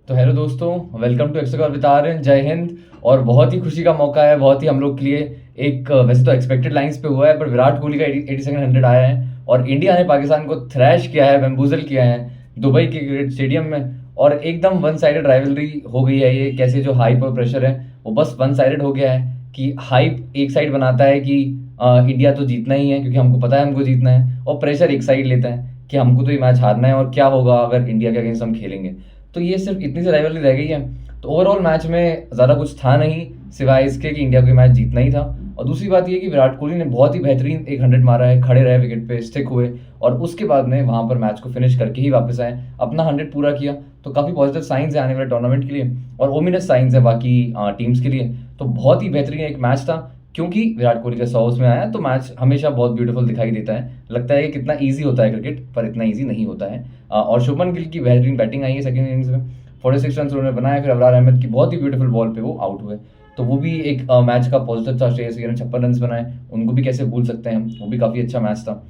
तो हेलो दोस्तों, welcome to extra with Aryan. जय हिंद। और बहुत ही खुशी का मौका है, बहुत ही हम लोग के लिए एक वैसे तो एक्सपेक्टेड लाइंस पे हुआ है, पर विराट कोहली का 82nd 100 आया है और इंडिया ने पाकिस्तान को थ्रैश किया है, बैम्बूजल किया है दुबई के क्रिकेट स्टेडियम में। और एकदम वन साइडेड राइवलरी हो गई है। ये कैसे जो हाइप और प्रेशर है वो बस वन साइडेड हो गया है कि हाइप एक साइड बनाता है कि इंडिया तो जीतना ही है क्योंकि हमको पता है हमको जीतना है, और प्रेशर एक साइड लेता है कि हमको तो ये मैच हारना है और क्या होगा अगर इंडिया के अगेंस्ट हम खेलेंगे। तो ये सिर्फ इतनी सी राइवलरी रह गई है। तो ओवरऑल मैच में ज़्यादा कुछ था नहीं सिवाय इसके कि इंडिया को ये मैच जीतना ही था। और दूसरी बात ये कि विराट कोहली ने बहुत ही बेहतरीन एक 100 मारा है, खड़े रहे विकेट पे, स्टिक हुए और उसके बाद में वहाँ पर मैच को फिनिश करके ही वापस आए, अपना 100 पूरा किया। तो काफ़ी पॉजिटिव साइंस है आने वाले टूर्नामेंट के लिए और ओमिनस साइंस है बाकी टीम्स के लिए। तो बहुत ही बेहतरीन एक मैच था क्योंकि विराट कोहली का 100 उसमें आया। तो मैच हमेशा बहुत ब्यूटीफुल दिखाई देता है, लगता है कि कितना ईजी होता है क्रिकेट, पर इतना ईजी नहीं होता है। और शुभमन गिल की बेहतरीन बैटिंग आई है सेकंड इनिंग्स में, 46 रन उन्होंने बनाए, फिर अबरार अहमद की बहुत ही ब्यूटीफुल बॉल पे वो आउट हुए। तो वो भी एक मैच का पॉजिटिव था। श्रेयस अय्यर ने 56 रन बनाए, उनको भी कैसे भूल सकते हैं हम, वो भी काफ़ी अच्छा मैच था।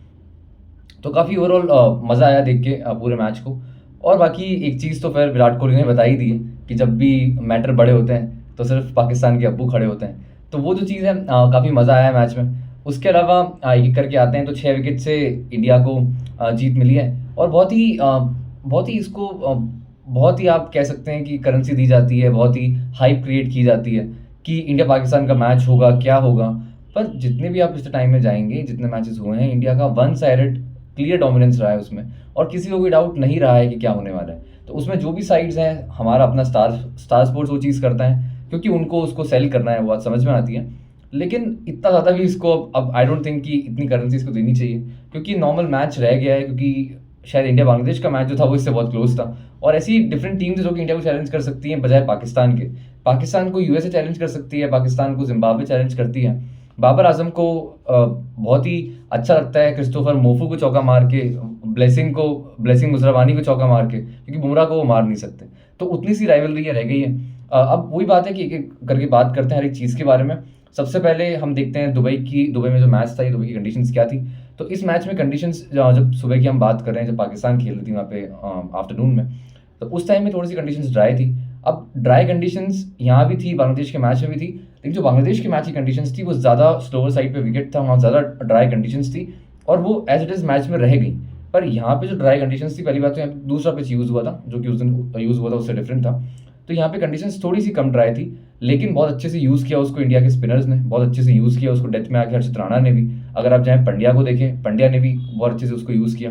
तो काफ़ी ओवरऑल मज़ा आया देख के पूरे मैच को। और बाकी एक चीज़ तो फिर विराट कोहली ने बता ही दी है कि जब भी मैटर बड़े होते हैं तो सिर्फ पाकिस्तान के अब्बू खड़े होते हैं। तो वो जो चीज़ है काफ़ी मज़ा आया मैच में। उसके अलावा एक करके आते हैं तो 6 विकेट से इंडिया को जीत मिली है और बहुत ही इसको बहुत ही आप कह सकते हैं कि करेंसी दी जाती है, बहुत ही हाइप क्रिएट की जाती है कि इंडिया पाकिस्तान का मैच होगा, क्या होगा। पर जितने भी आप इस टाइम में जाएंगे, जितने मैचेस हुए हैं, इंडिया का वन साइडेड क्लियर डोमिनेंस रहा है उसमें और किसी को कोई डाउट नहीं रहा है कि क्या होने वाला है। तो उसमें जो भी साइड्स हैं, हमारा अपना स्टार स्टार स्पोर्ट्स वो चीज़ करता है क्योंकि उनको उसको सेल करना है, वो बात समझ में आती है। लेकिन इतना ज़्यादा भी इसको अब आई डोंट थिंक कि इतनी करेंसी इसको देनी चाहिए क्योंकि नॉर्मल मैच रह गया है। क्योंकि शायद इंडिया बांग्लादेश का मैच जो था वो इससे बहुत क्लोज था और ऐसी डिफरेंट टीम्स जो कि इंडिया को चैलेंज कर सकती हैं बजाय पाकिस्तान के। पाकिस्तान को यूएसए चैलेंज कर सकती है, पाकिस्तान को जिम्बाब्वे चैलेंज करती है। बाबर आजम को बहुत ही अच्छा लगता है क्रिस्टोफर मोफू को चौका मार के, ब्लेसिंग मुजराबानी को चौका मार के, क्योंकि बुमराह को वो मार नहीं सकते। तो उतनी सी राइवलरी रह गई है। अब वही बात है कि एक एक करके बात करते हैं हर एक चीज़ के बारे में। सबसे पहले हम देखते हैं दुबई में जो मैच था, ये दुबई की कंडीशंस क्या थी। तो इस मैच में कंडीशंस जब सुबह की हम बात कर रहे हैं, जब पाकिस्तान खेल रही थी वहाँ पे आफ्टरनून में, तो उस टाइम में थोड़ी सी कंडीशंस ड्राई थी। अब ड्राई कंडीशंस यहाँ भी थी, बांग्लादेश के मैच में भी थी, लेकिन जो बांग्लादेश के मैच की कंडीशंस थी वो ज़्यादा स्लोअर साइड पे विकेट था, वहाँ ज़्यादा ड्राई कंडीशंस थी और वो एज इट इज़ मैच में रह गई। पर यहाँ पे जो ड्राई कंडीशंस थी, पहली बात तो यहाँ पे दूसरा पिच यूज़ हुआ था, जो कि उस दिन यूज़ हुआ था उससे डिफरेंट था। तो यहाँ पे कंडीशंस थोड़ी सी कम ड्राई थी, लेकिन बहुत अच्छे से यूज़ किया उसको इंडिया के स्पिनर्स ने, बहुत अच्छे से यूज़ किया उसको डेथ में आके हर्षित राणा ने भी। अगर आप चाहें पंड्या को देखें, पंड्या ने भी बहुत अच्छे से उसको यूज़ किया।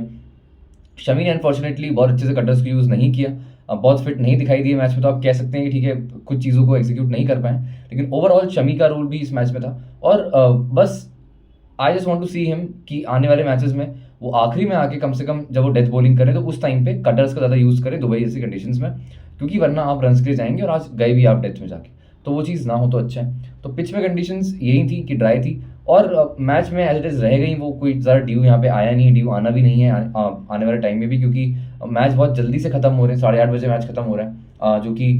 शमी ने अनफॉर्चुनेटली बहुत अच्छे से कटर्स को यूज़ नहीं किया, बहुत फिट नहीं दिखाई दिए मैच में। तो आप कह सकते हैं कि ठीक है, कुछ चीज़ों को एग्जीक्यूट नहीं कर पाए, लेकिन ओवरऑल शमी का रोल भी इस मैच में था। और बस I just want to see him कि आने वाले मैचेस में वो आखिरी में आके कम से कम जब वो डेथ बॉलिंग करे तो उस टाइम पे कटर्स का ज़्यादा यूज़ करे दुबई जैसी कंडीशंस में, क्योंकि वरना आप रन के लिए जाएंगे और आज गए भी आप डेथ में जाके, तो वो चीज़ ना हो तो अच्छा है। तो पिच में कंडीशंस यही थी कि ड्राई थी और मैच में एज इट इज़ रह गई वो, कोई ज़्यादा ड्यू यहाँ पे आया नहीं है, ड्यू आना भी नहीं है आने वाले टाइम में भी, क्योंकि मैच बहुत जल्दी से ख़त्म हो रहे हैं, 8:30 बजे मैच खत्म हो रहा है, जो कि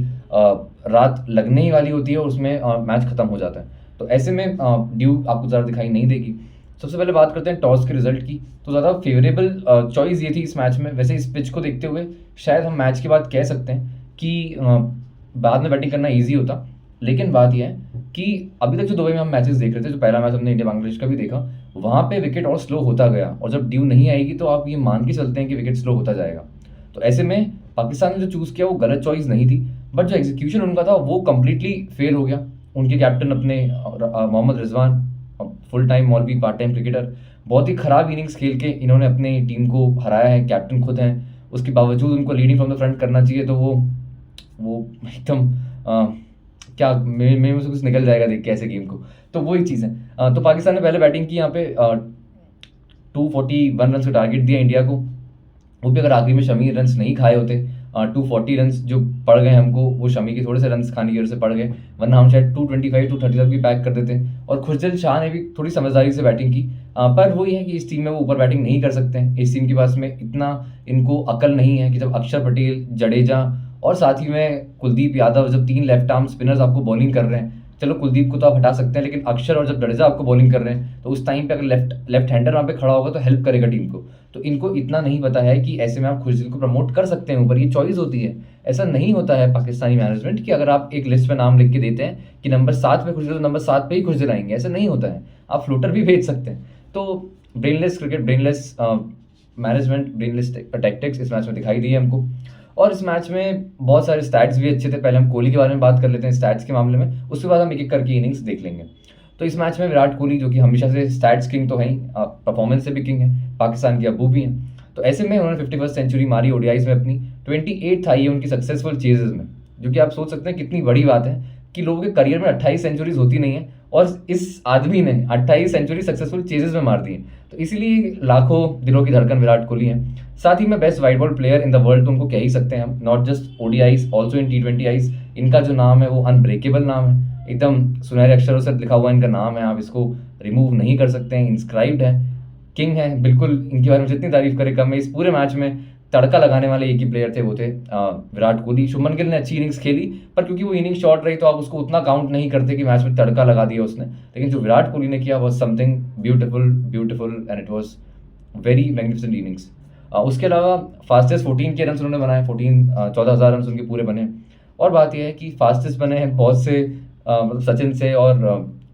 रात लगने ही वाली होती है और उसमें मैच खत्म हो जाता है। तो ऐसे में ड्यू आपको ज़्यादा दिखाई नहीं देगी। सबसे पहले बात करते हैं टॉस के रिजल्ट की। तो ज़्यादा फेवरेबल चॉइस ये थी इस मैच में। वैसे इस पिच को देखते हुए शायद हम मैच के बाद कह सकते हैं कि बाद में बैटिंग करना ईजी होता, लेकिन बात यह है कि अभी तक जो दुबई में हम मैचेस देख रहे थे, जो पहला मैच हमने इंडिया बांग्लादेश का भी देखा, वहाँ पे विकेट और स्लो होता गया और जब ड्यू नहीं आएगी तो आप ये मान के चलते हैं कि विकेट स्लो होता जाएगा। तो ऐसे में पाकिस्तान ने जो चूज़ किया वो गलत चॉइस नहीं थी, बट जो एग्जीक्यूशन उनका था वो कम्प्लीटली फेल हो गया। उनके कैप्टन अपने मोहम्मद रिजवान, फुल टाइम मौलवी, पार्ट टाइम क्रिकेटर, बहुत ही ख़राब इनिंग्स खेल के इन्होंने अपनी टीम को हराया है। कैप्टन खुद हैं, उसके बावजूद उनको लीडिंग फ्रॉम द फ्रंट करना चाहिए। तो वो एकदम क्या मेरे मुँह से कुछ निकल जाएगा देख के ऐसे गेम को। तो वही चीज़ है। तो पाकिस्तान ने पहले बैटिंग की यहाँ पे 241 रन का टारगेट दिया इंडिया को। वो भी अगर आखिरी में शमी रन्स नहीं खाए होते, 240 रन्स जो पड़ गए हमको, वो शमी के थोड़े से रन्स खाने की वजह से पड़ गए, वरना हम शायद 225 230 तक भी पैक कर देते। और खुशदिल शाह ने भी थोड़ी समझदारी से बैटिंग की, पर वही है कि इस टीम में वो ऊपर बैटिंग नहीं कर सकते हैं। इस टीम के पास में इतना इनको अकल नहीं है कि जब अक्षर पटेल, जडेजा और साथ ही में कुलदीप यादव, जब 3 लेफ्ट आर्म स्पिनर्स आपको बॉलिंग कर रहे हैं, चलो कुलदीप को तो आप हटा सकते हैं, लेकिन अक्षर और जब जडेजा आपको बॉलिंग कर रहे हैं तो उस टाइम पे अगर लेफ्ट हैंडर वहाँ पे खड़ा होगा तो हेल्प करेगा टीम को। तो इनको इतना नहीं पता है कि ऐसे में आप खुशदिल को प्रमोट कर सकते हैं ऊपर, ये चॉइस होती है। ऐसा नहीं होता है पाकिस्तानी मैनेजमेंट कि अगर आप एक लिस्ट में नाम लिख के देते हैं कि नंबर 7 पे खुशदिल तो नंबर 7 पे ही खुशदिल आएंगे, ऐसा नहीं होता है। आप फ्लोटर भी भेज सकते हैं। तो brainless cricket, brainless management, brainless tactics इस मैच में दिखाई दी है हमको। और इस मैच में बहुत सारे स्टैट्स भी अच्छे थे। पहले हम कोहली के बारे में बात कर लेते हैं स्टैट्स के मामले में, उसके बाद हम एक एक करके इनिंग्स देख लेंगे। तो इस मैच में विराट कोहली, जो कि हमेशा से स्टैट्स किंग तो है ही, परफॉर्मेंस से भी किंग है, पाकिस्तान के अबू भी हैं। तो ऐसे में उन्होंने 51st सेंचुरी मारी ओडीआईज में अपनी, 28th आई है उनकी सक्सेसफुल चेजेस में, जो कि आप सोच सकते हैं कितनी बड़ी बात है कि लोगों के करियर में 28 सेंचुरीज होती नहीं है और इस आदमी ने 28 सेंचुरी सक्सेसफुल चेजेस में मार दी है। तो इसीलिए लाखों दिलों की धड़कन विराट कोहली है। साथ ही में best white ball player in the world तो उनको कह ही सकते हैं हम, not just ODIs, also in T20Is। इनका जो नाम है वो अनब्रेकेबल नाम है, एकदम सुनहरे अक्षरों से लिखा हुआ इनका नाम है, आप इसको रिमूव नहीं कर सकते हैं, इंस्क्राइब्ड है, किंग है बिल्कुल। इनके बारे में जितनी तारीफ करें कम है। इस पूरे मैच में तड़का लगाने वाले एक ही प्लेयर थे, वो थे विराट कोहली। शुभमन गिल ने अच्छी इनिंग्स खेली, पर क्योंकि वो इनिंग शॉर्ट रही तो आप उसको उतना काउंट नहीं करते कि मैच में तड़का लगा दिया उसने। लेकिन जो विराट कोहली ने किया was something beautiful and it was very magnificent innings. उसके अलावा फास्टेस्ट 14 के रन उन्होंने बनाए, 14,000 रन उनके पूरे बने। और बात यह है कि फास्टेस्ट बने हैं बहुत से, मतलब सचिन से और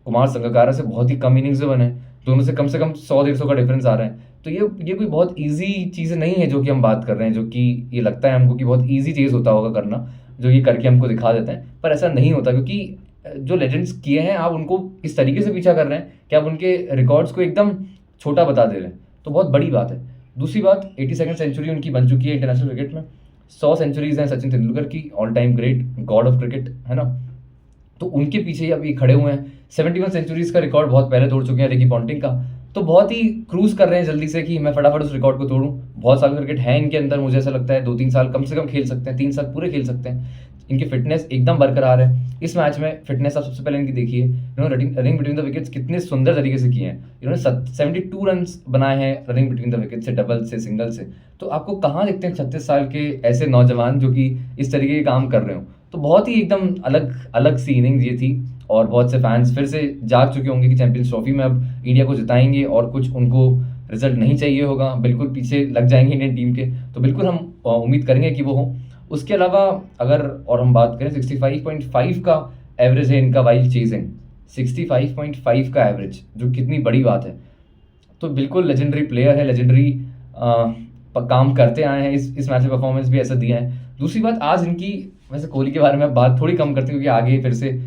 कुमार संगकारा से बहुत ही कम इनिंग्स बने, दोनों से कम 100-150 का डिफरेंस आ रहा है। तो ये कोई बहुत इजी चीज़ नहीं है जो कि हम बात कर रहे हैं, जो कि ये लगता है हमको कि बहुत इजी चीज़ होता होगा करना, जो ये करके हमको दिखा देते हैं, पर ऐसा नहीं होता। क्योंकि जो लेजेंड्स किए हैं आप उनको इस तरीके से पीछा कर रहे हैं कि आप उनके रिकॉर्ड्स को एकदम छोटा बता दे रहे हैं, तो बहुत बड़ी बात है। दूसरी बात, 82nd सेंचुरी उनकी बन चुकी है इंटरनेशनल क्रिकेट में। 100 सेंचुरीज हैं सचिन तेंदुलकर की, all time great, God of cricket, है ना। तो उनके पीछे ही अभी खड़े हुए हैं। 71 सेंचुरीज का रिकॉर्ड बहुत पहले तोड़ चुके हैं रिकी पॉन्टिंग का। तो बहुत ही क्रूज कर रहे हैं जल्दी से कि मैं फटाफट उस रिकॉर्ड को तोड़ूं। बहुत साल क्रिकेट है इनके अंदर, मुझे ऐसा लगता है 2-3 साल कम से कम खेल सकते हैं, 3 साल पूरे खेल सकते हैं। इनकी फिटनेस एकदम बरकरार है। इस मैच में फिटनेस आप सबसे पहले इनकी देखिए, इन्होंने रनिंग बिटवीन द विकेट्स कितने सुंदर तरीके से किए हैं। इन्होंने 72 रन बनाए हैं रनिंग बिटवीन द विकेट से, डबल से, सिंगल से। तो आपको कहाँ देखते हैं 36 साल के ऐसे नौजवान जो कि इस तरीके के काम कर रहे हो। तो बहुत ही एकदम अलग अलग सी इनिंग्स ये थी। और बहुत से फैंस फिर से जाग चुके होंगे कि चैंपियंस ट्रॉफी में अब इंडिया को जिताएंगे और कुछ उनको रिजल्ट नहीं चाहिए होगा, बिल्कुल पीछे लग जाएंगे इंडियन टीम के। तो बिल्कुल हम उम्मीद करेंगे कि वो हो। उसके अलावा अगर और हम बात करें, 65.5 का एवरेज है इनका वाइल चेजिंग, 65.5 का एवरेज, जो कितनी बड़ी बात है। तो बिल्कुल लेजेंडरी प्लेयर है, लेजेंडरी काम करते आए हैं। इस मैच में परफॉर्मेंस भी ऐसा दिया है। दूसरी बात, आज इनकी, वैसे कोहली के बारे में बात थोड़ी कम करते हैं क्योंकि आगे फिर से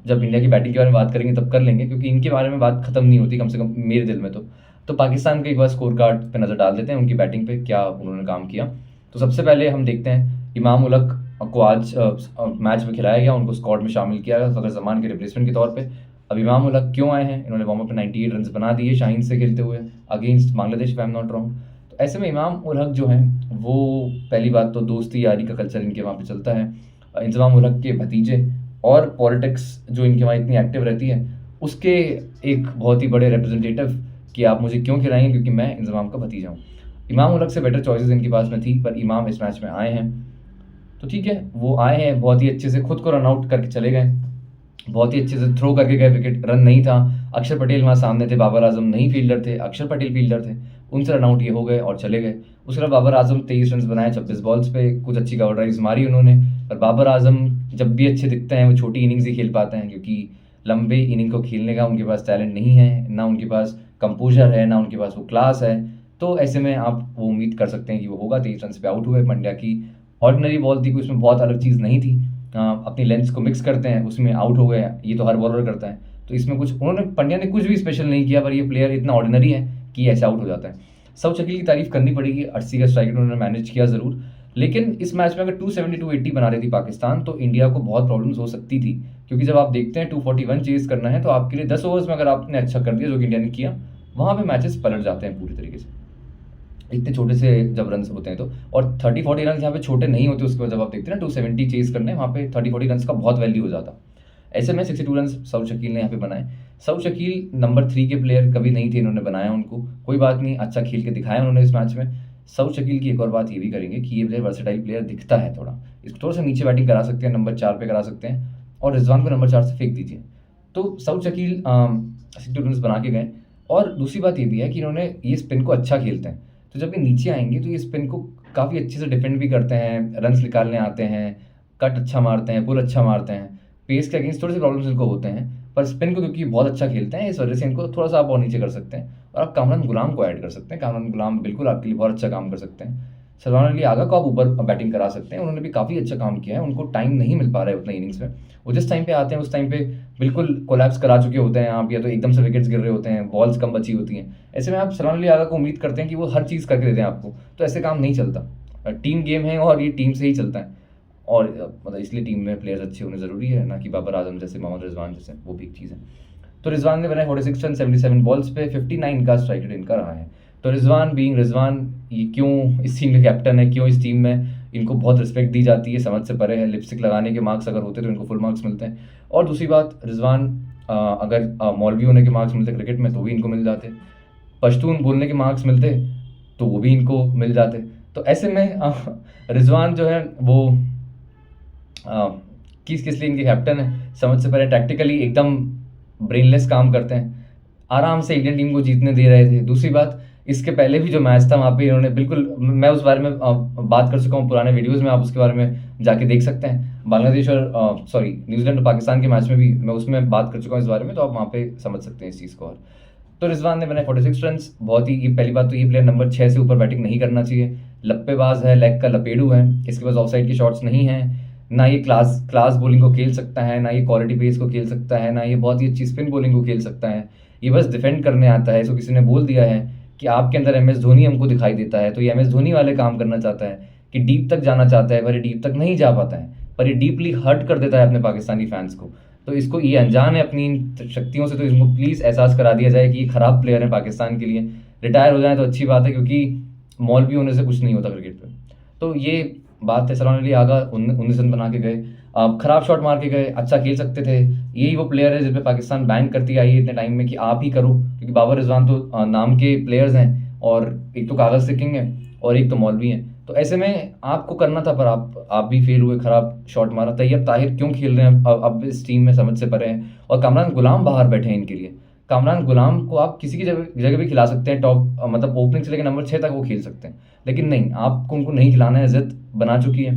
जब इंडिया की बैटिंग के बारे में बात करेंगे तब कर लेंगे, क्योंकि इनके बारे में बात खत्म नहीं होती, कम से कम मेरे दिल में। तो पाकिस्तान के एक बार स्कोर कार्ड पे नज़र डाल देते हैं, उनकी बैटिंग पे क्या उन्होंने काम किया। तो सबसे पहले हम देखते हैं इमाम उलक को आज मैच में खिलाया गया, उनको स्क्वाड में शामिल किया गया फखर जमान के रिप्लेसमेंट के तौर पे। अब इमाम उलक क्यों आए हैं, इन्होंने वार्म अप में 98 रन बना दिए शाहीन से खेलते हुए against Bangladesh, if I am not wrong. तो ऐसे में इमाम उल हक जो हैं वो, पहली बात तो दोस्ती यारी का कल्चर इनके वहाँ पे चलता है। इंजमाम उल हक के भतीजे और पॉलिटिक्स जो इनके वहाँ इतनी एक्टिव रहती है, उसके एक बहुत ही बड़े रिप्रेजेंटेटिव कि आप मुझे क्यों खिलाएंगे, क्योंकि मैं इंजमाम का भतीजा हूँ। इमाम उल हक से बेटर चॉइसेस इनके पास में थी, पर इमाम इस मैच में आए हैं तो ठीक है, वो आए हैं बहुत ही अच्छे से, खुद को रन आउट करके चले गए, बहुत ही अच्छे से थ्रो करके गए, विकेट रन नहीं था। अक्षर पटेल वहाँ सामने थे, बाबर आजम नहीं फील्डर थे, अक्षर पटेल फील्डर थे, उनसे रन आउट ये हो गए और चले गए। उसके बाद बाबर आजम 23 रन बनाए 26 बॉल्स पे, कुछ अच्छी कवर ड्राइव्स मारी उन्होंने। पर बाबर आजम जब भी अच्छे दिखते हैं वो छोटी इनिंग्स ही खेल पाते हैं, क्योंकि लंबे इनिंग को खेलने का उनके पास टैलेंट नहीं है, ना उनके पास कंपोजर है, ना उनके पास वो क्लास है। तो ऐसे में आप वो उम्मीद कर सकते हैं कि वो होगा। 23 रन पे आउट हुए। पंड्या की ऑर्डिनरी बॉल थी, कोई उसमें बहुत अलग चीज़ नहीं थी, अपनी लेंथ को मिक्स करते हैं, उसमें आउट हो गए। ये तो हर बॉलर करता है, तो इसमें कुछ पंड्या ने कुछ भी स्पेशल नहीं किया, पर ये प्लेयर इतना ऑर्डिनरी है कि ऐसे आउट हो जाता है। सऊद शकील की तारीफ करनी पड़ेगी, 80 का स्ट्राइक उन्होंने मैनेज किया ज़रूर, लेकिन इस मैच में अगर 270-280 बना रही थी पाकिस्तान तो इंडिया को बहुत प्रॉब्लम्स हो सकती थी। क्योंकि जब आप देखते हैं 241 चेज करना है तो आपके लिए 10 ओवर्स में अगर आपने अच्छा कर दिया, जो कि इंडिया ने किया, वहाँ पे मैचेस पलट जाते हैं पूरी तरीके से, इतने छोटे से जब रन होते हैं तो। और 30-40 रन यहाँ पे छोटे नहीं होते, उसके बाद जब आप देखते हैं ना 270 चेज करने, वहाँ पे 30-40 रन का बहुत वैल्यू हो जाता। ऐसे में 62 रन सऊद शकील ने यहाँ पे बनाए। सऊद शकील नंबर 3 के प्लेयर कभी नहीं थे, इन्होंने बनाया उनको, कोई बात नहीं, अच्छा खेल के दिखाया उन्होंने इस मैच में। सऊद शकील की एक और बात ये भी करेंगे कि ये प्लेयर वर्सेटाइल प्लेयर दिखता है थोड़ा, इसको थोड़ा सा नीचे बैटिंग करा सकते हैं, नंबर 4 पे करा सकते हैं, और रिजवान को नंबर 4 से फेंक दीजिए। तो साउथ शकील 62 रन्स बना के गए। और दूसरी बात ये भी है कि इन्होंने ये स्पिन को अच्छा खेलते हैं, तो जब ये नीचे आएँगे तो ये स्पिन को काफ़ी अच्छे से डिफेंड भी करते हैं, रन्स निकालने आते हैं, कट अच्छा मारते हैं, पुल अच्छा मारते हैं। पेस के अगेंस्ट थोड़े से प्रॉब्लम्स इनको होते हैं, पर स्पिन को क्योंकि बहुत अच्छा खेलते हैं, इस वजह से इनको थोड़ा-सा आप और नीचे कर सकते हैं। और आप कामरान गुलाम को ऐड कर सकते हैं, कामरान गुलाम बिल्कुल आपके लिए बहुत अच्छा काम कर सकते हैं। सलमान अली आगा को आप ऊपर बैटिंग करा सकते हैं, उन्होंने भी काफ़ी अच्छा काम किया है, उनको टाइम नहीं मिल पा रहा है उतना इनिंग्स में। वो जिस टाइम पे आते हैं उस टाइम पे बिल्कुल कोलैप्स करा चुके होते हैं आप, या तो एकदम से विकेट्स गिर रहे होते हैं, बॉल्स कम बची होती हैं। ऐसे में आप सलमान अली आगा को उम्मीद करते हैं कि वो हर चीज़ करके दे दें आपको, तो ऐसे काम नहीं चलता। टीम गेम है और ये टीम से ही चलता है। और मतलब इसलिए टीम में प्लेयर्स अच्छे होने ज़रूरी है, ना कि बाबर आजम जैसे, मोहम्मद रिजवान जैसे, वो भी एक चीज़ है। तो रिजवान ने बनाए 46 रन 77 बॉल्स पे, 59 का स्ट्राइक रेट इनका रहा है। तो रिजवान बीइंग रिजवान, ये क्यों इस टीम के कैप्टन है, क्यों इस टीम में इनको बहुत रिस्पेक्ट दी जाती है, समझ से परे है। लिपस्टिक लगाने के मार्क्स अगर होते तो इनको फुल मार्क्स मिलते हैं। और दूसरी बात, रिजवान अगर मौलवी होने के मार्क्स मिलते क्रिकेट में तो भी इनको मिल जाते, पश्तून बोलने के मार्क्स मिलते तो वो भी इनको मिल जाते। तो ऐसे में रिजवान जो है वो किस लिए इनके कैप्टन है, समझ से परे, टैक्टिकली एकदम ब्रेनलेस काम करते हैं, आराम से इंडियन टीम को जीतने दे रहे थे। दूसरी बात, इसके पहले भी जो मैच था वहाँ पे इन्होंने बिल्कुल, मैं उस बारे में बात कर चुका हूँ पुराने वीडियोज़ में, आप उसके बारे में जाके देख सकते हैं। बांग्लादेश और सॉरी न्यूजीलैंड और पाकिस्तान के मैच में भी मैं उसमें बात कर चुका हूँ इस बारे में, तो आप वहाँ पे समझ सकते हैं इस चीज़ को। और तो रिजवान ने बनाए 46 रन्स, बहुत ही, ये पहली बात तो ये प्लेयर नंबर 6 से ऊपर बैटिंग नहीं करना चाहिए, लप्पेबाज है, लेग का लपेड़ू है, इसके पास ऑफसाइड के शॉट्स नहीं हैं, ना ये क्लास बॉलिंग को खेल सकता है, ना ये क्वालिटी पेस को खेल सकता है, ना ये बहुत ही अच्छी स्पिन बॉलिंग को खेल सकता है। ये बस डिफेंड करने आता है। इसको किसी ने बोल दिया है कि आपके अंदर एम एस धोनी हमको दिखाई देता है, तो ये एम एस धोनी वाले काम करना चाहता है कि डीप तक जाना चाहता है, पर ये डीप तक नहीं जा पाता है, पर ये डीपली हर्ट कर देता है अपने पाकिस्तानी फैंस को। तो इसको ये अनजान है अपनी इन शक्तियों से, तो इसको प्लीज़ एहसास करा दिया जाए कि ये ख़राब प्लेयर है पाकिस्तान के लिए। रिटायर हो जाए तो अच्छी बात है, क्योंकि मौलवी होने से कुछ नहीं होता क्रिकेट में। तो ये बात है। सलमान अली आगा 19 रन बना के गए, खराब शॉट मार के गए, अच्छा खेल सकते थे। यही वो प्लेयर है जिस पे पाकिस्तान बैन करती आई है इतने टाइम में कि आप ही करो, क्योंकि बाबर रिजवान तो नाम के प्लेयर्स हैं, और एक तो कागज़ से किंग है और एक तो मौलवी हैं। तो ऐसे में आपको करना था, पर आप भी फेल हुए, खराब शॉट मारा। तैयब ताहिर क्यों खेल रहे हैं अब इस टीम में, समझ से परे हैं। और कामरान गुलाम बाहर बैठे हैं इनके लिए। कामरान गुलाम को आप किसी की जगह भी खिला सकते हैं, टॉप मतलब ओपनिंग से लेकर नंबर 6 तक वो खेल सकते हैं, लेकिन नहीं, आपको उनको नहीं खिलाना है। ज़िद बना चुकी है।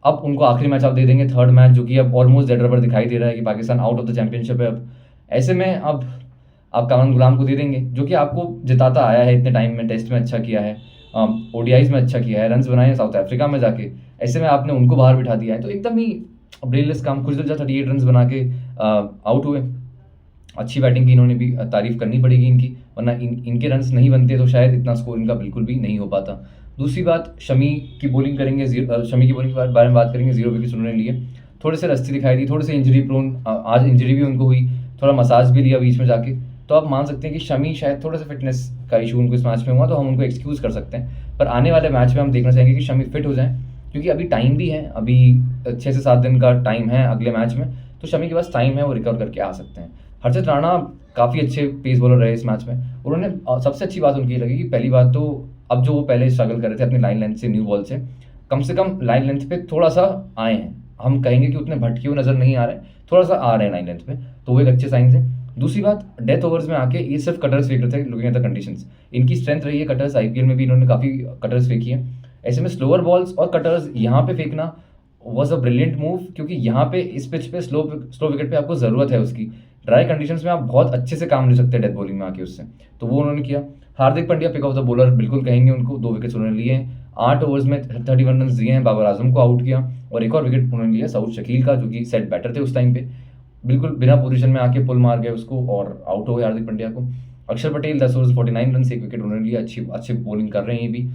अब उनको आखिरी मैच आप दे देंगे, थर्ड मैच, जो कि अब ऑलमोस्ट डेड रबर दिखाई दे रहा है कि Pakistan out of the championship है अब। ऐसे में अब आप कामरान गुलाम को दे देंगे, जो कि आपको जिताता आया है इतने टाइम में, टेस्ट में अच्छा किया है, ओडीआईज में अच्छा किया है, रन्स बनाए हैं साउथ अफ्रीका में जाके। ऐसे में आपने उनको बाहर बिठा दिया है, तो एकदम ही ब्रेनलेस काम। खुशदिल 38 रन्स बना के आउट हुए। अच्छी बैटिंग की इन्होंने भी, तारीफ़ करनी पड़ेगी इनकी, वरना इनके रन्स नहीं बनते तो शायद इतना स्कोर इनका बिल्कुल भी नहीं हो पाता। दूसरी बात, शमी की बॉलिंग करेंगे, शमी की बॉलिंग के बारे में बात करेंगे। 0 विकेट्स उन्होंने लिए, थोड़े से रस्ती दिखाई दी, थोड़ी सी इंजरी प्रोन, आज इंजरी भी उनको हुई, थोड़ा मसाज भी लिया बीच में जाके। तो आप मान सकते हैं कि शमी शायद थोड़ा सा फिटनेस का इशू उनको इस मैच में हुआ, तो हम उनको एक्सक्यूज़ कर सकते हैं। पर आने वाले मैच में हम देखना चाहेंगे कि शमी फिट हो जाएँ, क्योंकि अभी टाइम भी है, अभी 6 से 7 दिन का टाइम है अगले मैच में, तो शमी के पास टाइम है, वो रिकवर करके आ सकते हैं। हर्षित राणा काफ़ी अच्छे पेस बॉलर रहे इस मैच में। उन्होंने सबसे अच्छी बात उनकी ये लगी कि पहली बात तो अब जो वो पहले स्ट्रगल कर रहे थे अपनी लाइन लेंथ से, न्यू बॉल से कम लाइन लेंथ पे थोड़ा सा आए हैं। हम कहेंगे कि उतने भटके हुए नज़र नहीं आ रहे, थोड़ा सा आ रहे हैं लाइन लेंथ पे, तो वो एक अच्छे साइन है। दूसरी बात, डेथ ओवर्स में आके ये सिर्फ कटर्स फेंक रहे थे, लुकिंग एट द कंडीशंस। इनकी स्ट्रेंथ रही है कटर्स, आईपीएल में भी इन्होंने काफ़ी कटर्स फेंकी है। ऐसे में स्लोअर बॉल्स और कटर्स यहाँ पे फेंकना वॉज अ ब्रिलियंट मूव, क्योंकि यहाँ पे इस पिच पे स्लो विकेट पे आपको ज़रूरत है उसकी। ड्राई कंडीशंस में आप बहुत अच्छे से काम ले सकते हैं डेथ बॉलिंग में आके उससे, तो वो उन्होंने किया। Hardik Pandya pick of the bowler बिल्कुल कहेंगे उनको, 2 विकेट्स उन्होंने लिए हैं, 8 ओवर्स में 31 रन दिए हैं, बाबर आजम को आउट किया, और एक और विकेट उन्होंने लिया साउथ शकील का, जो कि सेट बैटर थे उस टाइम पे, बिल्कुल बिना पोजीशन में आके पुल मार गए उसको और आउट हो गए हार्दिक पांड्या को। अक्षर पटेल 10 ओवर्स 49 रन से 1 विकेट उन्होंने लिया, अच्छी बॉलिंग कर रहे हैं ये भी।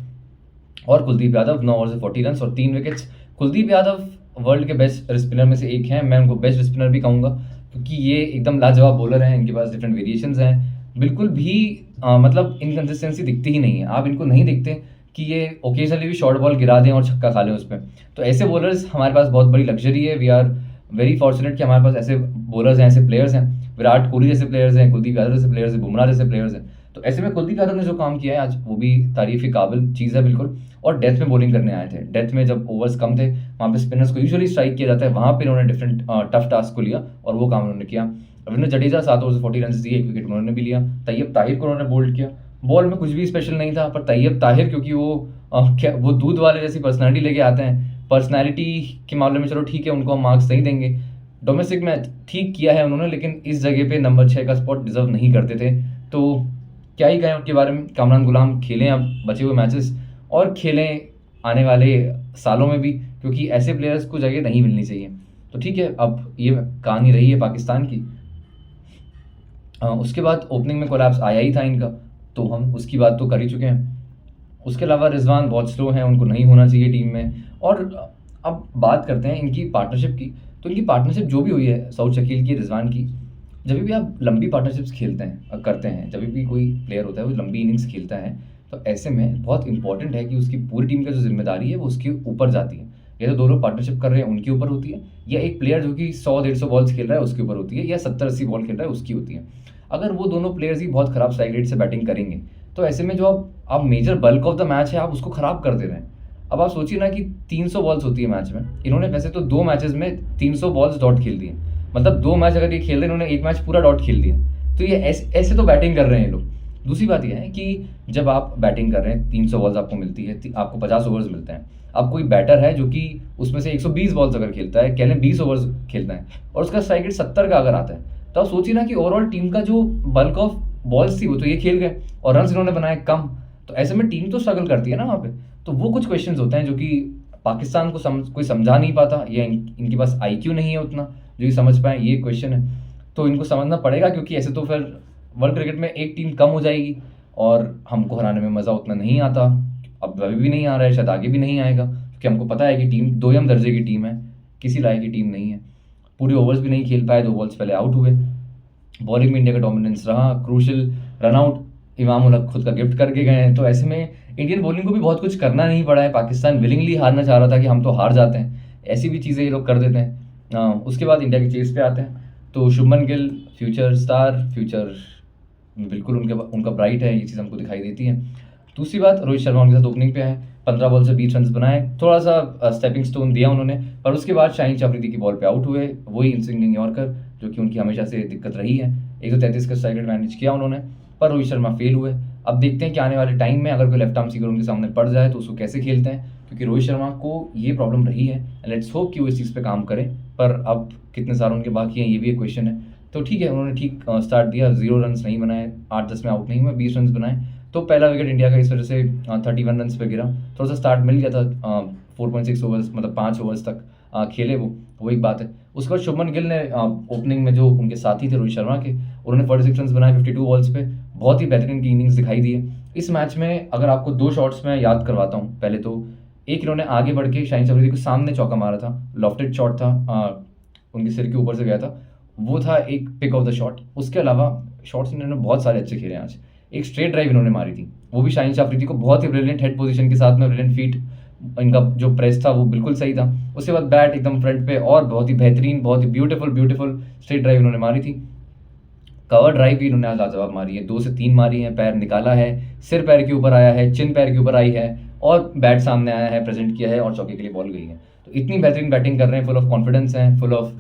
और कुलदीप यादव 9 ओवर से 40 रन और 3 विकेट्स। कुलदीप यादव वर्ल्ड के बेस्ट स्पिनर में से एक हैं, मैं उनको बेस्ट स्पिनर भी कहूँगा, क्योंकि ये एकदम लाजवाब बॉलर हैं, इनके पास डिफरेंट वेरिएशंस हैं, बिल्कुल भी मतलब इनकन्सिस्टेंसी दिखती ही नहीं है। आप इनको नहीं देखते कि ये ओकेजनली भी शॉर्ट बॉल गिरा दें और छक्का खा लें उस पर। तो ऐसे बॉलर्स हमारे पास बहुत बड़ी लग्जरी है, वी आर वेरी फॉर्चुनेट कि हमारे पास ऐसे बॉलर्स हैं, ऐसे प्लेयर्स हैं। विराट कोहली जैसे प्लेयर्स हैं, कुलदीप यादव जैसे प्लेयर्स हैं, बुमराह जैसे प्लेयर्स हैं। तो ऐसे में कुलदीप यादव ने जो काम किया है आज, वो भी तारीफ़ के काबिल चीज़ है बिल्कुल। और डेथ में बॉलिंग करने आए थे, डेथ में जब ओवर्स कम थे, वहाँ पे स्पिनर्स को यूजुअली स्ट्राइक किया जाता है, वहाँ पे इन्होंने डिफरेंट टफ टास्क को लिया और वो काम उन्होंने किया। रविंद्र जडेजा 7 ओवर से 40 रन दिए, 1 विकेट उन्होंने भी लिया। तैयब ताहिर को उन्होंने बोल्ड किया। बॉल में कुछ भी स्पेशल नहीं था, पर तैयब ताहिर क्योंकि वो दूध वाले जैसी पर्सनैलिटी लेके आते हैं, पर्सनैलिटी के मामले में चलो ठीक है, उनको हम मार्क्स नहीं देंगे। डोमेस्टिक में ठीक किया है उन्होंने, लेकिन इस जगह पे नंबर 6 का स्पॉट डिजर्व नहीं करते थे। तो क्या ही कहें उनके बारे में। कामरान गुलाम खेलें अब बचे हुए मैचेस, और खेलें आने वाले सालों में भी, क्योंकि ऐसे प्लेयर्स को जगह नहीं मिलनी चाहिए। तो ठीक है, अब ये कहानी रही है पाकिस्तान की। उसके बाद ओपनिंग में कोलैप्स आया ही था इनका, तो हम उसकी बात तो कर ही चुके हैं। उसके अलावा रिजवान बहुत स्लो हैं, उनको नहीं होना चाहिए टीम में। और अब बात करते हैं इनकी पार्टनरशिप की। तो इनकी पार्टनरशिप जो भी हुई है सऊद शकील की, रिजवान की, जब भी आप लंबी पार्टनरशिप्स खेलते हैं करते हैं, जब भी कोई प्लेयर होता है वो लंबी इनिंग्स खेलता है, तो ऐसे में बहुत इंपॉर्टेंट है कि उसकी पूरी टीम का जो जिम्मेदारी है वो उसके ऊपर जाती है। या तो दो लोग पार्टनरशिप कर रहे हैं उनके ऊपर होती है, या एक प्लेयर जो कि 100-150 बॉल्स खेल रहा है उसके ऊपर होती है, या 70-80 बॉल खेल रहा है उसकी होती है। अगर वो दोनों प्लेयर्स ही बहुत ख़राब स्ट्राइक रेट से बैटिंग करेंगे, तो ऐसे में जो आप major bulk of the match है आप उसको ख़राब कर दे रहे हैं। अब आप सोचिए ना कि 300 बॉल्स होती है मैच में, इन्होंने वैसे तो 2 मैचेस में 300 बॉल्स डॉट खेल दिए, मतलब 2 मैच अगर ये खेल रहे हैं, इन्होंने 1 मैच पूरा डॉट खेल दिया। तो ये ऐसे तो बैटिंग कर रहे हैं ये लोग। दूसरी बात यह है कि जब आप बैटिंग कर रहे हैं, 300 बॉल्स आपको मिलती है, आपको 50 ओवर्स मिलते हैं। अब कोई बैटर है जो कि उसमें से 120 बॉल्स अगर खेलता है, कह लें 20 ओवर्स खेलता है, और उसका स्ट्राइक रेट 70 का अगर आता है, तो आप सोचिए ना कि ओवरऑल टीम का जो बल्क ऑफ बॉल्स थी वो तो ये खेल गए, और रन इन्होंने बनाए कम। तो ऐसे में टीम तो स्ट्रगल करती है ना वहाँ पे। तो वो कुछ क्वेश्चंस होते हैं जो कि पाकिस्तान को कोई समझा नहीं पाता, या इनके पास IQ नहीं है उतना जो ये समझ पाए, ये क्वेश्चन है। तो इनको समझना पड़ेगा, क्योंकि ऐसे तो फिर वर्ल्ड क्रिकेट में एक टीम कम हो जाएगी और हमको हराने में मज़ा उतना नहीं आता। अब अभी भी नहीं आ रहा है, शायद आगे भी नहीं आएगा, क्योंकि हमको पता है कि टीम दोयम दर्जे की टीम है, किसी लायक की टीम नहीं है। पूरे ओवर्स भी नहीं खेल पाए, 2 बॉल्स पहले आउट हुए। बॉलिंग में इंडिया का डोमिनेंस रहा, क्रूशल रनआउट इमाम उल हक खुद का गिफ्ट करके गए हैं। तो ऐसे में इंडियन बॉलिंग को भी बहुत कुछ करना नहीं पड़ा है। पाकिस्तान विलिंगली हारना चाह रहा था कि हम तो हार जाते हैं, ऐसी भी चीज़ें ये लोग कर देते हैं। उसके बाद इंडिया के चेस पे आते हैं, तो Shubman Gill future star, future बिल्कुल उनका ब्राइट है, ये चीज़ हमको दिखाई देती है। दूसरी बात, रोहित शर्मा उनके साथ ओपनिंग पे है, 15 बॉल से 20 रन बनाए, थोड़ा सा स्टेपिंग स्टोन दिया उन्होंने, पर उसके बाद शाहीन अफरीदी की बॉल पे आउट हुए, वही इंस्विंग यॉर्कर जो कि उनकी हमेशा से दिक्कत रही है। 133 का स्ट्राइक रेट मैनेज किया उन्होंने, पर रोहित शर्मा फेल हुए। अब देखते हैं कि आने वाले टाइम में अगर कोई लेफ्ट आर्म सीकर उनके सामने पड़ जाए तो उसको कैसे खेलते हैं, क्योंकि रोहित शर्मा को ये प्रॉब्लम रही है। लेट्स होप कि वो इस चीज़ पे काम करें, पर अब कितने साल उनके बाकी हैं ये भी एक क्वेश्चन है। तो ठीक है, उन्होंने ठीक स्टार्ट दिया, 0 रन नहीं बनाए, 8-10 में आउट नहीं हुए, 20 रन बनाए, तो पहला विकेट इंडिया का इस वजह से 31 रन पे गिरा। थोड़ा सा स्टार्ट मिल गया था, 4.6 ओवर्स मतलब 5 ओवर्स तक खेले वो एक बात है। उसके बाद शुभमन गिल ने ओपनिंग में जो उनके साथी थे रोहित शर्मा के, उन्होंने 46 रन बनाए 52 बॉल्स पे, बहुत ही बेहतरीन की इनिंग्स दिखाई दी है इस मैच में। अगर आपको 2 शॉट्स में याद करवाता हूँ, पहले तो एक इन्होंने आगे बढ़ के शाहीन अफरीदी को सामने चौका मारा था, लॉफ्टेड शॉट था, उनके सिर के ऊपर से गया था, वो था एक पिक ऑफ द शॉट। उसके अलावा शॉट्स इन्होंने बहुत सारे अच्छे खेले आज। एक स्ट्रेट ड्राइव इन्होंने मारी थी, वो भी शाहीन अफरीदी को बहुत ही ब्रिलियंट हेड पोजीशन के साथ में, ब्रिलियंट फीट, इनका जो प्रेस था वो बिल्कुल सही था। उसके बाद बैट एकदम फ्रंट पे, और बहुत ही बेहतरीन, बहुत ही ब्यूटीफुल स्ट्रेट ड्राइव इन्होंने मारी थी। कवर ड्राइव भी इन्होंने आज लाजवाब मारी है, 2 से 3 मारी है, पैर निकाला है, सिर पैर के ऊपर आया है, चिन पैर के ऊपर आई है, और बैट सामने आया है, प्रेजेंट किया है, और चौके के लिए बॉल गई है। तो इतनी बेहतरीन बैटिंग कर रहे हैं, फुल ऑफ कॉन्फिडेंस हैं, फुल ऑफ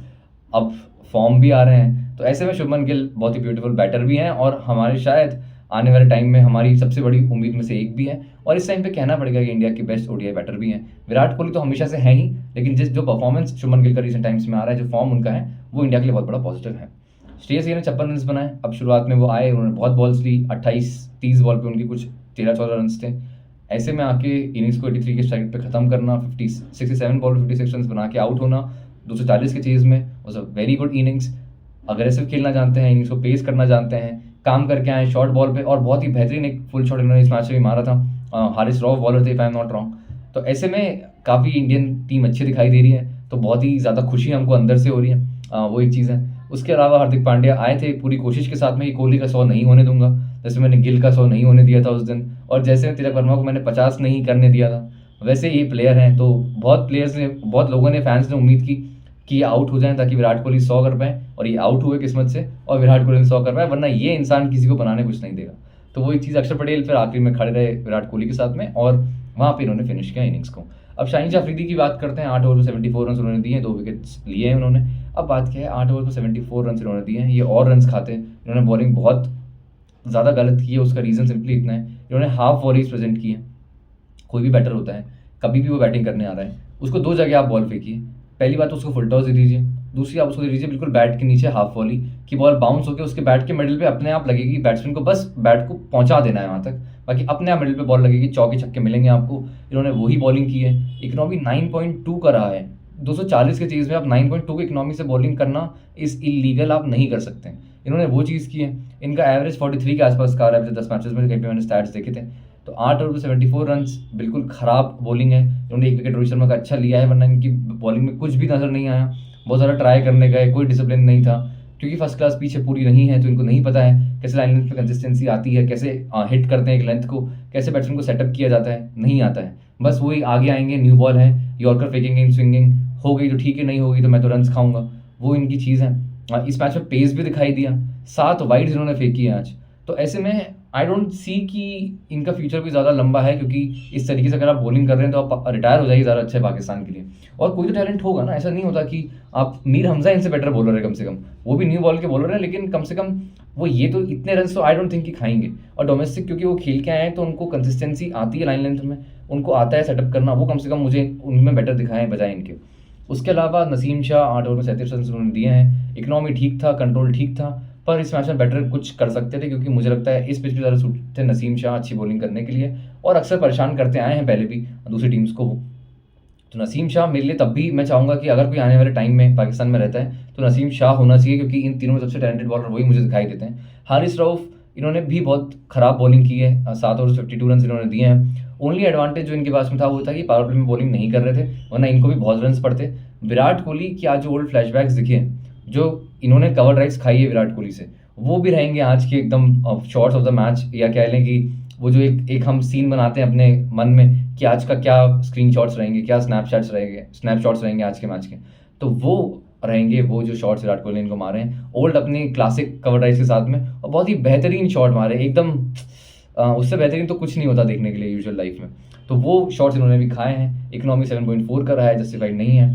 अब फॉर्म भी आ रहे हैं। तो ऐसे में शुभमन गिल बहुत ही ब्यूटीफुल बैटर भी हैं, और हमारे शायद आने वाले टाइम में हमारी सबसे बड़ी उम्मीद में से एक भी है, और इस टाइम पे कहना पड़ेगा कि इंडिया के बेस्ट ODI बैटर भी हैं। विराट कोहली तो हमेशा से हैं ही, लेकिन जो परफॉर्मेंस शुभमन गिल का रिसेंट टाइम्स में आ रहा है, जो फॉर्म उनका है, वो इंडिया के लिए बहुत बड़ा पॉजिटिव है। श्रेयस अय्यर ने 56 रन बनाए। अब शुरुआत में वो आए, उन्होंने बहुत बॉल्स ली, 28-30 बॉल पे उनकी कुछ 13-14 रन थे। ऐसे में आके इनिंग्स को 83 के स्ट्राइक पे खत्म करना, 67 बॉल 56 रन बना के आउट होना 240 के चेज में, was a very good innings. Aggressive खेलना जानते हैं, इनिंग्स को पेस करना जानते हैं, काम करके आए शॉर्ट बॉल पे, और बहुत ही बेहतरीन एक फुल शॉट इन्होंने इस मैच में भी मारा था। हारिस रॉफ बॉलर थे, if I am not wrong. तो ऐसे में काफ़ी इंडियन टीम अच्छी दिखाई दे रही है, तो बहुत ही ज़्यादा खुशी हमको अंदर से हो रही है, वो एक चीज़ है। उसके अलावा हार्दिक पांड्या आए थे पूरी कोशिश के साथ में कि कोहली का 100 नहीं होने दूंगा, जैसे मैंने गिल का 100 नहीं होने दिया था उस दिन, और जैसे तिलक वर्मा को मैंने 50 नहीं करने दिया था, वैसे ये प्लेयर हैं। तो बहुत लोगों ने, फैंस ने उम्मीद की कि ये आउट हो जाएं ताकि विराट कोहली 100 कर पाए, और ये आउट हुए किस्मत से, और विराट कोहली 100 कर पाए, वरना ये इंसान किसी को बनाने कुछ नहीं देगा। तो वो एक चीज़, अक्षर पटेल फिर आखिरी में खड़े रहे विराट कोहली के साथ में, और वहाँ पे इन्होंने फिनिश किया इनिंग्स को। अब शाहीन अफरीदी की बात करते हैं, 8 ओवर में 74 रन उन्होंने दिए, 2 विकेट्स लिए हैं उन्होंने। अब बात क्या है, 8 ओवर में 74 रन इन्होंने दिए हैं, ये और रन खाते हैं। इन्होंने बॉलिंग बहुत ज़्यादा गलत की है, उसका रीज़न सिंपली इतना है, इन्होंने हाफ वॉलीज प्रेजेंट की है। कोई भी बैटर होता है, कभी भी वो बैटिंग करने आ रहा है, उसको 2 जगह आप बॉल फेंकिए। पहली बात तो उसको फुल टॉस दे दीजिए, दूसरी आप उसको दे दीजिए बिल्कुल बैट के नीचे हाफ वॉली की बॉल बाउंस होकर उसके बैट के मिडिल पे अपने आप लगेगी। बैट्समैन को बस बैट को पहुंचा देना है वहाँ तक, बाकी अपने आप मिडिल पे बॉल लगेगी, चौके छक्के मिलेंगे आपको। इन्होंने वही बॉलिंग की है। इकोनॉमी 9.2 का रहा है, 240 के चीज़ में आप 9.2 के इकोनॉमी से बॉलिंग करना इस इलीगल आप नहीं कर सकते। इन्होंने वो चीज़ की है। इनका एवरेज 43 के आसपास का रहा है 10 मैचेस में, कहीं पे मैंने स्टैट्स देखे थे। तो 8 ओवर में 74 रन बिल्कुल ख़राब बॉलिंग है। इन्होंने 1 विकेट रोहित शर्मा का अच्छा लिया है, वरना इनकी बॉलिंग में कुछ भी नज़र नहीं आया। बहुत ज़्यादा ट्राई करने गए, कोई डिसिप्लिन नहीं था, क्योंकि फर्स्ट क्लास पीछे पूरी नहीं है, तो इनको नहीं पता है कैसे लाइन लेंथ में कंसिस्टेंसी आती है, कैसे हिट करते हैं एक लेंथ को, कैसे बैट्समैन को सेटअप किया जाता है, नहीं आता है। बस वही आगे आएंगे, न्यू बॉल है, यॉर्कर फेंकेंगे, इन स्विंगिंग हो गई तो ठीक है, नहीं होगी तो मैं तो रन खाऊंगा, वो इनकी चीज़ है। इस मैच में पेस भी दिखाई दिया, 7 वाइड्स इन्होंने फेंकी है आज। तो ऐसे में आई डोंट सी कि इनका फ्यूचर भी ज़्यादा लंबा है, क्योंकि इस तरीके से अगर आप बॉलिंग कर रहे हैं तो आप रिटायर हो जाइए, ज़्यादा अच्छा है पाकिस्तान के लिए। और कोई तो टैलेंट होगा ना, ऐसा नहीं होता कि आप मीर हमजा इनसे बेटर बॉलर है, कम से कम वो भी न्यू बॉल के बॉलर है, लेकिन कम से कम वो ये तो इतने रन तो आई डोंट थिंक कि खाएंगे। और डोमेस्टिक क्योंकि वो खेल के आए हैं तो उनको कंसिस्टेंसी आती है लाइन लेंथ में, उनको आता है सेटअप करना, वो कम से कम मुझे उनमें बेटर दिखाएं बजाय इनके। उसके अलावा नसीम शाह 8 ओवर में 37 रन उन्होंने दिए हैं। इकोनॉमी ठीक था, कंट्रोल ठीक था, पर इस मैच में बेटर कुछ कर सकते थे, क्योंकि मुझे लगता है इस पिच पे ज़्यादा सूट थे नसीम शाह अच्छी बॉलिंग करने के लिए, और अक्सर परेशान करते आए हैं पहले भी दूसरी टीम्स को वो। तो नसीम शाह मेरे लिए तब भी मैं चाहूँगा कि अगर कोई आने वाले टाइम में पाकिस्तान में रहता है तो नसीम शाह होना चाहिए, क्योंकि इन तीनों में सबसे टैलेंटेड बॉलर वही मुझे दिखाई देते हैं। हारिस रऊफ इन्होंने भी बहुत ख़राब बॉलिंग की है, 7 ओवर 52 रन इन्होंने दिए हैं। ओनली एडवांटेज जो इनके पास में था वो था कि पावर प्ले में बॉलिंग नहीं कर रहे थे, वरना इनको भी बहुत रन पड़ते। विराट कोहली की आज जो ओल्ड फ्लैशबैक्स दिखे हैं, जो इन्होंने कवर ड्राइव्स खाई है विराट कोहली से, वो भी रहेंगे आज के एकदम शॉट्स ऑफ द मैच, या कह लें कि वो जो एक हम सीन बनाते हैं अपने मन में कि आज का क्या स्क्रीनशॉट्स रहेंगे, क्या स्नैपशॉट्स रहेंगे आज के मैच के, तो वो रहेंगे वो जो शॉट्स विराट कोहली ने इनको मारे हैं ओल्ड अपनी क्लासिक कवर ड्राइव्स के साथ में, और बहुत ही बेहतरीन शॉट मारे एकदम। उससे बेहतरीन तो कुछ नहीं होता देखने के लिए यूजुअल लाइफ में। तो वो शॉट्स इन्होंने भी खाए हैं। इकोनॉमी 7.4 का रहा है, जस्टिफाइड नहीं है।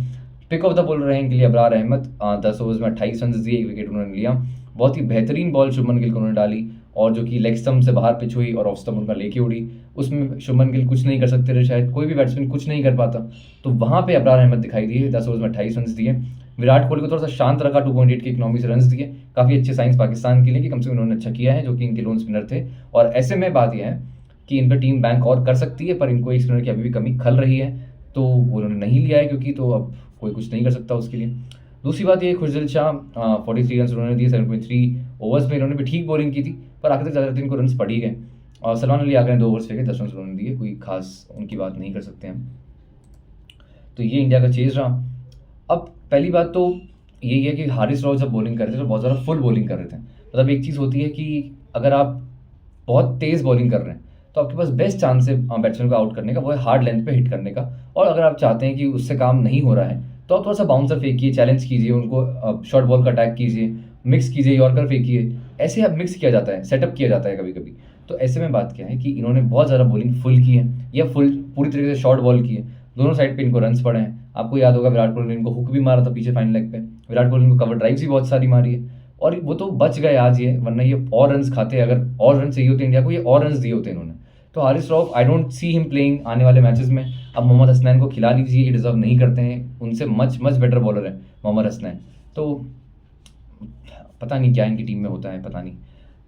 पिक ऑफ द बॉलर रहे इनके लिए अबरार अहमद, 10 ओवर्स में 28 रन दिए, 1 विकेट उन्होंने लिया। बहुत ही बेहतरीन बॉल शुभमन गिल को उन्होंने डाली, और जो कि लेग स्टम्प से बाहर पिच हुई और ऑफ स्टम्प उनका लेके उड़ी, उसमें शुभमन गिल कुछ नहीं कर सकते थे, शायद कोई भी बैट्समैन कुछ नहीं कर पाता। तो वहाँ पे अबरार अहमद दिखाई दिए, 10 ओवर्स में 28 रन दिए। विराट कोहली को थोड़ा सा शांत रखा, 2.8 के इकोनॉमी से रन दिए, काफ़ी अच्छे साइंस पाकिस्तान के लिए कि कम से कम उन्होंने अच्छा किया है, जो कि इनके लोन स्पिनर थे। और ऐसे में बात यह है कि इन पर टीम बैंक और कर सकती है, पर इनको एक स्पिनर की अभी भी कमी खल रही है, तो वो उन्होंने नहीं लिया है, क्योंकि तो अब कोई कुछ नहीं कर सकता उसके लिए। दूसरी बात ये, खुशदिल शाह 43 रन उन्होंने दिए, 7.3 ओवर्स में इन्होंने भी ठीक बॉलिंग की थी, पर आखिर तक ज़्यादा इनको रन पड़ ही गए। और सलमान अली आकर 2 ओवर्स फेंके, 10 रन उन्होंने दिए, कोई खास उनकी बात नहीं कर सकते हम। तो ये इंडिया का चेज रहा। अब पहली बात तो यही है कि हारिस राव जब बॉलिंग कर रहे थे तो बहुत ज़्यादा फुल बॉलिंग कर रहे थे। मतलब एक चीज़ होती है कि अगर आप बहुत तेज़ बॉलिंग कर रहे हैं तो आपके पास बेस्ट चांस है बैट्समैन को आउट करने का, वो है हार्ड लेंथ पे हिट करने का। और अगर आप चाहते हैं कि उससे काम नहीं हो रहा है तो आप थोड़ा सा बाउंसर फेंकिए, चैलेंज कीजिए उनको, शॉर्ट बॉल का अटैक कीजिए, मिक्स कीजिए, यॉर्कर फेंकिए। ऐसे अब मिक्स किया जाता है, सेटअप किया जाता है कभी कभी। तो ऐसे में बात क्या है कि इन्होंने बहुत ज़्यादा बॉलिंग फुल की है, या फुल पूरी तरीके से शॉर्ट बॉल की है। दोनों साइड पे इनको रन्स पड़े हैं। आपको याद होगा विराट कोहली ने इनको हुक भी मारा था पीछे फाइनल लेग पे, विराट कोहली ने कवर ड्राइव्स भी बहुत सारी मारी है, और वो तो बच गए आज ये, वरना ये और रन्स खाते। अगर और रन चाहिए होते इंडिया को, ये और रन्स दिए होते इन्होंने। तो Haris Rauf I don't see him playing आने वाले मैचेस में। अब मोहम्मद हसनैन को खिला लीजिए, ये डिजर्व नहीं करते हैं, उनसे मच बेटर बॉलर है मोहम्मद हसनैन। तो पता नहीं क्या इनकी टीम में होता है, पता नहीं।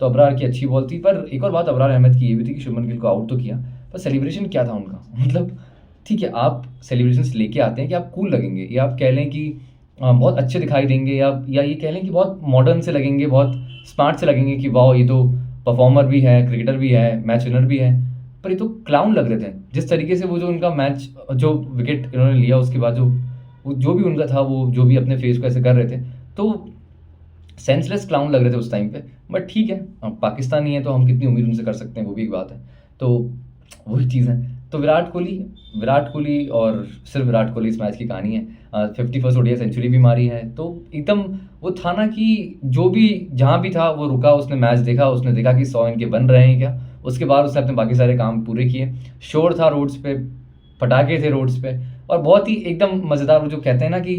तो अबरार की अच्छी बॉल थी, पर एक और बात अबरार अहमद की ये भी थी कि शुभमन गिल को आउट तो किया, पर सेलिब्रेशन क्या था उनका। मतलब ठीक है, आप सेलिब्रेशंस लेके आते हैं कि आप कूल लगेंगे, या आप कह लें कि बहुत अच्छे दिखाई देंगे, या ये कह लें कि बहुत मॉडर्न से लगेंगे, बहुत स्मार्ट से लगेंगे कि वाह ये तो परफॉर्मर भी है, क्रिकेटर भी है, मैच विनर भी है। पर ये तो क्लाउन लग रहे थे जिस तरीके से वो जो उनका मैच, जो विकेट इन्होंने लिया उसके बाद जो भी उनका था, वो जो भी अपने फेस को ऐसे कर रहे थे, तो सेंसलेस क्लाउन लग रहे थे उस टाइम पे। बट ठीक है, पाकिस्तानी है तो हम कितनी उम्मीद उनसे कर सकते हैं, वो भी एक बात है। तो वही चीज़ है। तो विराट कोहली और सिर्फ विराट कोहली इस मैच की कहानी है। 51st ओडीआई सेंचुरी भी मारी है, तो एकदम वो था ना कि जो भी जहाँ भी था वो रुका, उसने मैच देखा, उसने देखा कि 100 इनके बन रहे हैं क्या, उसके बाद उसने अपने बाकी सारे काम पूरे किए। शोर था रोड्स पे, पटाखे थे रोड्स पे, और बहुत ही एकदम मज़ेदार, वो जो कहते हैं ना कि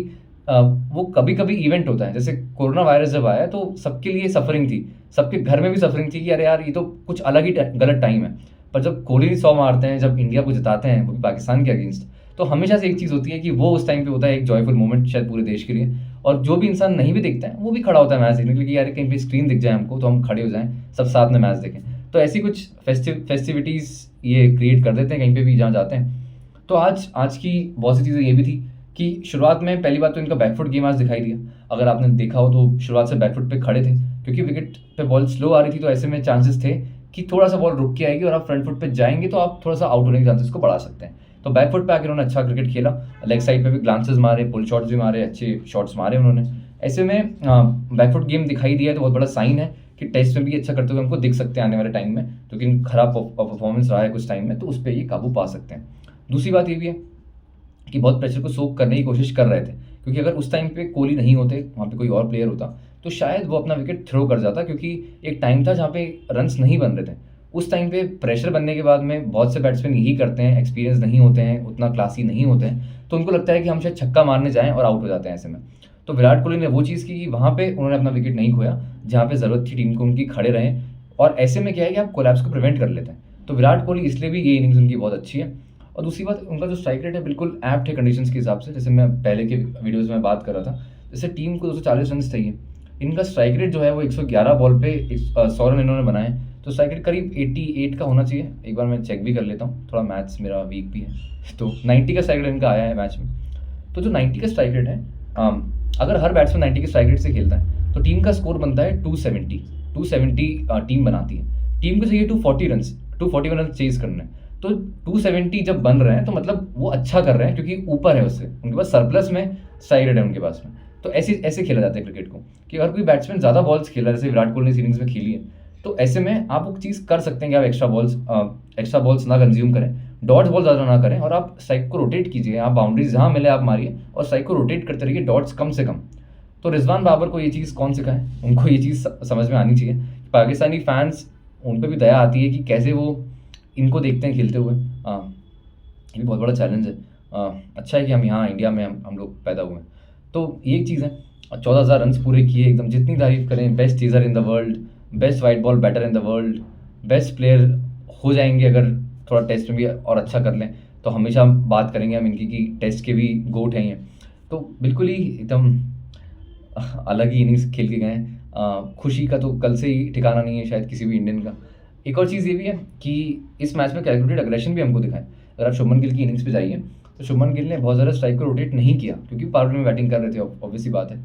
वो कभी-कभी इवेंट होता है। जैसे कोरोना वायरस जब आया तो सबके लिए सफ़रिंग थी, सबके घर में भी सफ़रिंग थी कि अरे यार ये तो कुछ अलग ही गलत टाइम है। पर जब कोहली 100 मारते हैं, जब इंडिया को जिताते हैं वो भी पाकिस्तान के अगेंस्ट, तो हमेशा से एक चीज़ होती है कि वो उस टाइम पे होता है एक जॉयफुल मोमेंट शायद पूरे देश के लिए। और जो भी इंसान नहीं भी देखता है वो भी खड़ा होता है मैच देखने के लिए कि यार कहीं पे स्क्रीन दिख जाए हमको तो हम खड़े हो जाएँ, सब साथ में मैच देखें। तो ऐसी कुछ फेस्टिविटीज़ ये क्रिएट कर देते हैं कहीं पे भी जहाँ जाते हैं। तो आज आज की बहुत सी चीज़ें ये भी थी कि शुरुआत में पहली बात तो इनका बैकफुट गेम आज दिखाई दिया। अगर आपने देखा हो तो शुरुआत से बैकफुट पे खड़े थे, क्योंकि विकेट पे बॉल स्लो आ रही थी, तो ऐसे में चांसेस थे कि थोड़ा-सा बॉल रुक के आएगी और आप फ्रंट फुट पे जाएँगे तो आप थोड़ा-सा आउट होने के चांसेस को बढ़ा सकते हैं। तो बैकफुट पे आके उन्होंने अच्छा क्रिकेट खेला, लेग साइड पे भी ग्लांसेस मारे, पुल शॉट्स भी मारे, अच्छे शॉट्स मारे उन्होंने। ऐसे में बैकफुट गेम दिखाई दिया है तो बहुत बड़ा साइन है कि टेस्ट में भी अच्छा करते हुए हमको दिख सकते हैं आने वाले टाइम में, क्योंकि खराब परफॉर्मेंस रहा है कुछ टाइम में, तो उस पे ये काबू पा सकते हैं। दूसरी बात ये भी है कि बहुत प्रेशर को सोक करने की कोशिश कर रहे थे, क्योंकि अगर उस टाइम पे कोहली नहीं होते, वहाँ पे कोई और प्लेयर होता, तो शायद वो अपना विकेट थ्रो कर जाता, क्योंकि एक टाइम था जहाँ पे रन्स नहीं बन रहे थे। उस टाइम पे प्रेशर बनने के बाद में बहुत से बैट्समैन यही करते हैं, एक्सपीरियंस नहीं होते हैं, उतना क्लासी नहीं होते हैं, तो उनको लगता है कि हम शायद छक्का मारने जाएँ और आउट हो जाते हैं ऐसे में। तो विराट कोहली ने वो चीज़ की कि वहाँ पे उन्होंने अपना विकेट नहीं खोया, जहाँ पे ज़रूरत थी टीम को उनकी खड़े रहें, और ऐसे में क्या है कि आप कोलैप्स को प्रिवेंट कर लेते हैं। तो विराट कोहली इसलिए भी ये इनिंग्स उनकी बहुत अच्छी है। और दूसरी बात, उनका जो स्ट्राइक रेट है बिल्कुल ऐप्ट है कंडीशंस के हिसाब से। जैसे मैं पहले के वीडियोज़ में बात कर रहा था, जैसे टीम को 240 रन चाहिए, इनका स्ट्राइक रेट जो है वो 111 बॉल पे 100 रन इन्होंने बनाए, तो स्ट्राइक रेट करीब 88 का होना चाहिए। एक बार मैं चेक भी कर लेता हूँ, थोड़ा मैथ्स मेरा वीक भी है। तो 90 का स्ट्राइक रेट इनका आया है मैच में। तो जो 90 का स्ट्राइक रेट है, अगर हर बैट्समैन 90 के स्ट्राइक रेट से खेलता है तो टीम का स्कोर बनता है 270 टीम बनाती है। टीम को चाहिए 241 रन चेज़ करने हैं। तो 270 जब बन रहे हैं तो मतलब वो अच्छा कर रहे हैं, क्योंकि ऊपर है उससे, उनके पास सरप्लस में स्ट्राइक रेट है उनके पास में। तो ऐसे ऐसे खेला जाता है क्रिकेट को कि अगर कोई बैट्समैन ज़्यादा बॉल्स खेल रहा है, जैसे विराट कोहली ने इस इनिंग्स में खेली है, तो ऐसे में आप वो चीज़ कर सकते हैं कि आप एक्स्ट्रा बॉल्स ना कंज्यूम करें, डॉट्स बॉल ज़्यादा ना करें, और आप स्ट्राइक को रोटेट कीजिए। आप बाउंड्रीज जहाँ मिले आप मारिए और स्ट्राइक को रोटेट करते रहिए, डॉट्स कम से कम। तो रिजवान बाबर को ये चीज़ कौन सिखाए, उनको ये चीज़ समझ में आनी चाहिए। पाकिस्तानी फैंस, उन पर भी दया आती है कि कैसे वो इनको देखते हैं खेलते हुए। ये भी बहुत बड़ा चैलेंज है। अच्छा है कि हम यहाँ इंडिया में हम लोग पैदा हुए हैं। तो ये एक चीज़ है। 14,000 रन्स पूरे किए, एकदम जितनी तारीफ़ करें, best chaser in the world, best white ball batter in the world, best player हो जाएंगे अगर थोड़ा टेस्ट में भी और अच्छा कर लें, तो हमेशा हम बात करेंगे हम इनकी कि टेस्ट के भी गोट हैं ये। तो बिल्कुल ही एकदम अलग ही इनिंग्स खेल के गए हैं। खुशी का तो कल से ही ठिकाना नहीं है शायद किसी भी इंडियन का। एक और चीज़ ये भी है कि इस मैच में कैलकुलेटेड अग्रेशन भी हमको दिखाएं। अगर आप शुभमन गिल की इनिंग्स पे जाइए तो शुभमन गिल ने बहुत ज़्यादा स्ट्राइक को रोटेट नहीं किया, क्योंकि पावर प्ले में बैटिंग कर रहे थे, ऑब्वियस सी बात है।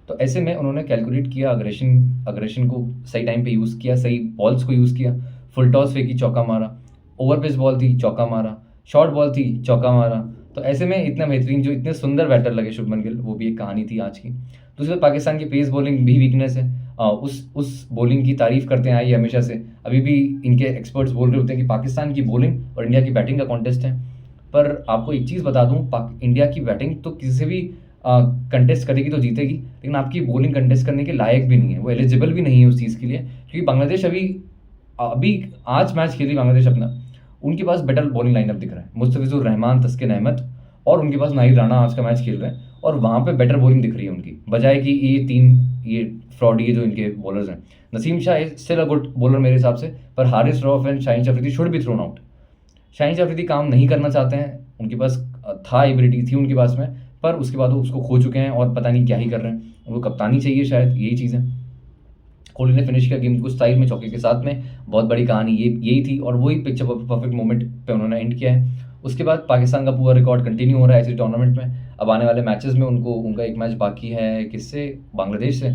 तो ऐसे में उन्होंने कैलकुलेट किया, अग्रेशन को सही टाइम पे यूज़ किया, सही बॉल्स को यूज़ किया, फुल टॉस फेंकी, चौका मारा, ओवर पेस बॉल थी, चौका मारा, शॉर्ट बॉल थी, चौका मारा। तो ऐसे में इतना बेहतरीन, जो इतने सुंदर बैटर लगे शुभमन गिल, वो भी एक कहानी थी आज की। दूसरी बात, पाकिस्तान की पेस बॉलिंग भी वीकनेस है। उस बॉलिंग की तारीफ़ करते हैं आई हमेशा से। अभी भी इनके एक्सपर्ट्स बोल रहे होते हैं कि पाकिस्तान की बॉलिंग और इंडिया की बैटिंग का कॉन्टेस्ट है। पर आपको एक चीज़ बता दूँ, इंडिया की बैटिंग तो किसी से भी कंटेस्ट करेगी तो जीतेगी, लेकिन आपकी बॉलिंग कंटेस्ट करने के लायक भी नहीं है, वो एलिजिबल भी नहीं है उस चीज़ के लिए, क्योंकि बांग्लादेश अभी आज मैच खेली बांग्लादेश अपना, उनके पास बेटर बॉलिंग लाइनअप दिख रहा है। मुस्तफिजुर रहमान, तस्किन अहमद, और उनके पास नाहिद राणा आज का मैच खेल रहे हैं, और वहाँ पे बेटर बॉलिंग दिख रही है उनकी, बजाय कि ये फ्रॉड जो इनके बॉलर्स हैं। Naseem Shah is still a good bowler मेरे हिसाब से, पर Haris Rauf and Shaheen Afridi should be thrown out. Shaheen Afridi काम नहीं करना चाहते हैं, उनके पास था, एबिलिटी थी उनके पास में, पर उसके बाद वो उसको खो चुके हैं और पता नहीं क्या ही कर रहे हैं। उनको कप्तानी चाहिए शायद, यही चीज़ है। कोहली ने फिनिश किया गेम को स्टाइल में, चौके के साथ में, बहुत बड़ी कहानी यही थी, और वही पिक्चर परफेक्ट मोमेंट पे उन्होंने एंड किया है। उसके बाद पाकिस्तान का पूरा रिकॉर्ड कंटिन्यू हो रहा है ऐसे टूर्नामेंट में। अब आने वाले मैचेस में उनका एक मैच बाकी है, किससे? बांग्लादेश से।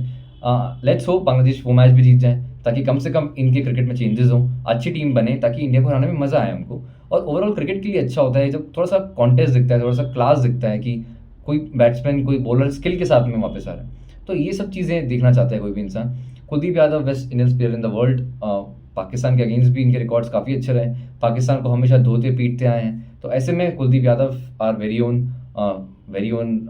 लेट्स होप बांग्लादेश वो मैच भी जीत जाए, ताकि कम से कम इनके क्रिकेट में चेंजेस हों, अच्छी टीम बने, ताकि इंडिया को हराने में मज़ा आए उनको। और ओवरऑल क्रिकेट के लिए अच्छा होता है जब थोड़ा सा कॉन्टेस्ट दिखता है, थोड़ा सा क्लास दिखता है कि कोई बैट्समैन, कोई बॉलर स्किल के साथ में वापस आ रहा है। तो ये सब चीज़ें देखना चाहता है कोई भी इंसान। Kuldeep Yadav best Indian player in the world. Pakistan के अगेंस्ट भी इनके रिकॉर्ड्स काफ़ी अच्छे रहे, पाकिस्तान को हमेशा धोते पीटते आए हैं। तो ऐसे में Kuldeep Yadav our very own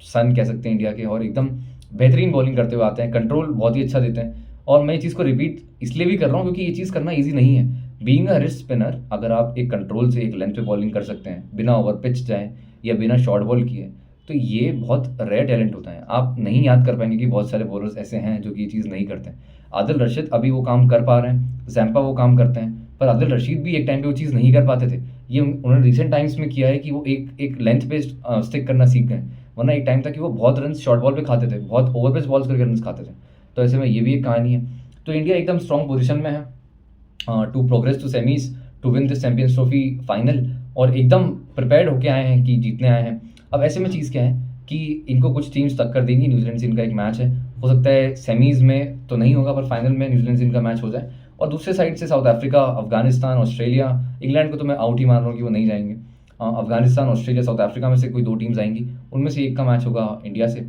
son कह सकते हैं इंडिया के, और एकदम बेहतरीन बॉलिंग करते हुए आते हैं, कंट्रोल बहुत ही अच्छा देते हैं। और मैं ये चीज़ को रिपीट इसलिए भी कर रहा हूँ क्योंकि ये चीज़ करना ईजी नहीं है। बीइंग अ रिस्ट स्पिनर, अगर आप एक कंट्रोल से एक लेंथ पे बॉलिंग कर सकते हैं, बिना ओवर पिच जाए या बिना शॉर्ट बॉल किए, तो ये बहुत रेयर टैलेंट होता है। आप नहीं याद कर पाएंगे कि बहुत सारे बॉलर्स ऐसे हैं जो कि ये चीज़ नहीं करते हैं। आदिल रशीद अभी वो काम कर पा रहे हैं, जैम्पा वो काम करते हैं, पर आदिल रशीद भी एक टाइम पे वो चीज़ नहीं कर पाते थे। ये उन्होंने रिसेंट टाइम्स में किया है कि वो एक लेंथ पे स्टिक करना सीख गए, वरना एक टाइम था कि वो बहुत रन शॉर्ट बॉल पे खाते थे, बहुत ओवर पेस बॉल्स करके रन खाते थे। तो ऐसे में ये भी एक कहानी है। तो इंडिया एकदम स्ट्रॉन्ग पोजिशन में है to progress to semis, to win this Champions Trophy final, और एकदम प्रिपेयर्ड होके आए हैं कि जीतने आए हैं। अब ऐसे में चीज़ क्या है कि इनको कुछ टीम्स टक्कर देंगी। न्यूजीलैंड से इनका एक मैच है, हो सकता है सेमीज़ में तो नहीं होगा पर फाइनल में न्यूजीलैंड से इनका मैच हो जाए। और दूसरे साइड से south Africa, Afghanistan, Australia, England को तो मैं आउट ही मान रहा हूँ कि वो नहीं जाएंगे। अफगानिस्तान, ऑस्ट्रेलिया, साउथ अफ्रीका में से कोई 2 टीम्स आएंगी, उनमें से एक का मैच होगा इंडिया से।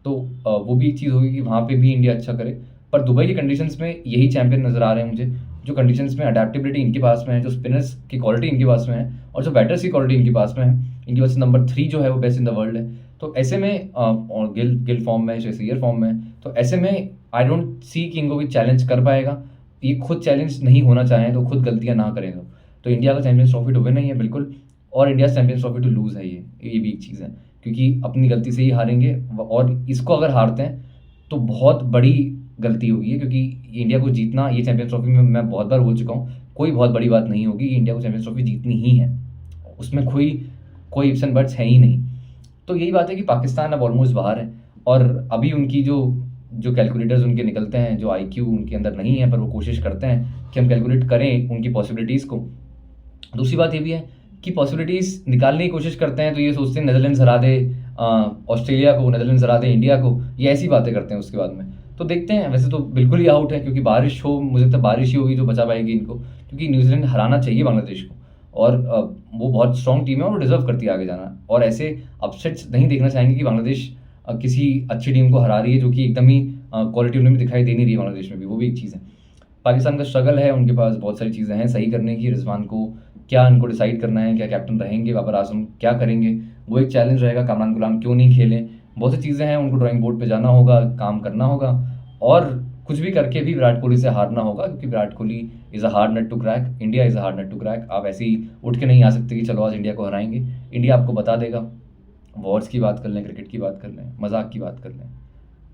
तो वो भी एक चीज़ होगी कि वहाँ पे भी इंडिया अच्छा करे। पर दुबई की कंडीशंस में यही चैंपियन नज़र आ रहे हैं मुझे, जो कंडीशंस में अडेप्टेबिलिटी इनके पास में है, जो स्पिनर्स की क्वालिटी इनके पास में है, और जो बैटर्स की क्वालिटी इनके पास में है। इनके पास नंबर 3 जो है वो बेस्ट इन द वर्ल्ड है। तो ऐसे में और गिल फॉर्म में, शेसियर फॉर्म में, तो ऐसे में आई डोंट सी कि इनको भी चैलेंज कर पाएगा। ये खुद चैलेंज नहीं होना चाहें तो खुद गलतियाँ ना करें। तो इंडिया का चैंपियंस ट्रॉफी टू विन नहीं है बिल्कुल, और India Champions Trophy to lose है। ये भी एक चीज़ है, क्योंकि अपनी गलती से ही हारेंगे, और इसको अगर हारते हैं तो बहुत बड़ी गलती होगी, क्योंकि इंडिया को जीतना, ये चैंपियंस ट्रॉफी में मैं बहुत बार बोल चुका हूँ, कोई बहुत बड़ी बात नहीं होगी। इंडिया को चैंपियंस ट्रॉफी जीतनी ही है, उसमें कोई इफ्स एंड बट्स है ही नहीं। तो यही बात है कि पाकिस्तान अब ऑलमोस्ट बाहर है, और अभी उनकी जो कैलकुलेटर्स उनके निकलते हैं, जो आईक्यू उनके अंदर नहीं है, पर वो कोशिश करते हैं कि हम कैलकुलेट करें उनकी पॉसिबिलिटीज़ को। दूसरी बात ये भी है कि पॉसिबिलिटीज़ निकालने की कोशिश करते हैं तो ये सोचते हैं नेदरलैंड्स हरा दे ऑस्ट्रेलिया को, नेदरलैंड्स हरा दे इंडिया को, ये ऐसी बातें करते हैं उसके बाद में। तो देखते हैं, वैसे तो बिल्कुल ही आउट है, क्योंकि बारिश हो, मुझे लगता है बारिश ही होगी जो बचा पाएगी इनको, क्योंकि न्यूजीलैंड हराना चाहिए बांग्लादेश को, और वो बहुत स्ट्रॉन्ग टीम है और वो डिजर्व करती है आगे जाना। और ऐसे अपसेट्स नहीं देखना चाहेंगे कि बांग्लादेश किसी अच्छी टीम को हरा रही है, जो कि एकदम ही क्वालिटी उन्हें भी दिखाई दे नहीं रही है बांग्लादेश में भी, वो भी एक चीज़ है। पाकिस्तान का स्ट्रगल है, उनके पास बहुत सारी चीज़ें हैं सही करने की। रिजवान को क्या इनको डिसाइड करना है, क्या कैप्टन रहेंगे, बाबर आजम क्या करेंगे, वो एक चैलेंज रहेगा। कामरान गुलाम क्यों नहीं खेलें, बहुत सी चीज़ें हैं, उनको ड्राइंग बोर्ड पे जाना होगा, काम करना होगा, और कुछ भी करके भी विराट कोहली से हारना होगा, क्योंकि Virat Kohli is a hard nut to crack, India is a hard nut to crack. आप ऐसे ही उठ के नहीं आ सकते कि चलो आज इंडिया को हराएंगे। इंडिया आपको बता देगा। वॉर्स की बात कर लें, क्रिकेट की बात कर लें, मजाक की बात कर लें,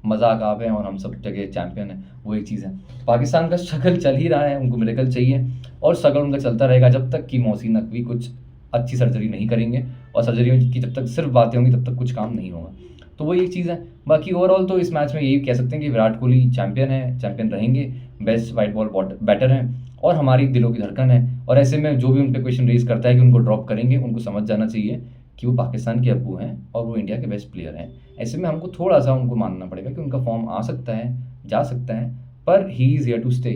मजाक आप हैं और हम सब जगह चैंपियन हैं, वो एक चीज़ है। पाकिस्तान का स्ट्रगल चल ही रहा है, उनको मिरेकल चाहिए, और स्ट्रगल उनका चलता रहेगा जब तक कि मोहसिन नकवी कुछ अच्छी सर्जरी नहीं करेंगे, और सर्जरी की जब तक सिर्फ बातें होंगी तब तक कुछ काम नहीं होगा। तो वो एक चीज़ है। बाकी ओवरऑल तो इस मैच में यही कह सकते हैं कि विराट कोहली चैंपियन है, चैंपियन रहेंगे, बेस्ट वाइट बॉल बैटर हैं, और हमारी दिलों की धड़कन है। और ऐसे में जो भी उन पर क्वेश्चन रेज करता है कि उनको ड्रॉप करेंगे, उनको समझ जाना चाहिए कि वो पाकिस्तान के अब्बू हैं और वो इंडिया के बेस्ट प्लेयर हैं। ऐसे में हमको थोड़ा सा उनको मानना पड़ेगा कि उनका फॉर्म आ सकता है, जा सकता है, पर he is here to stay.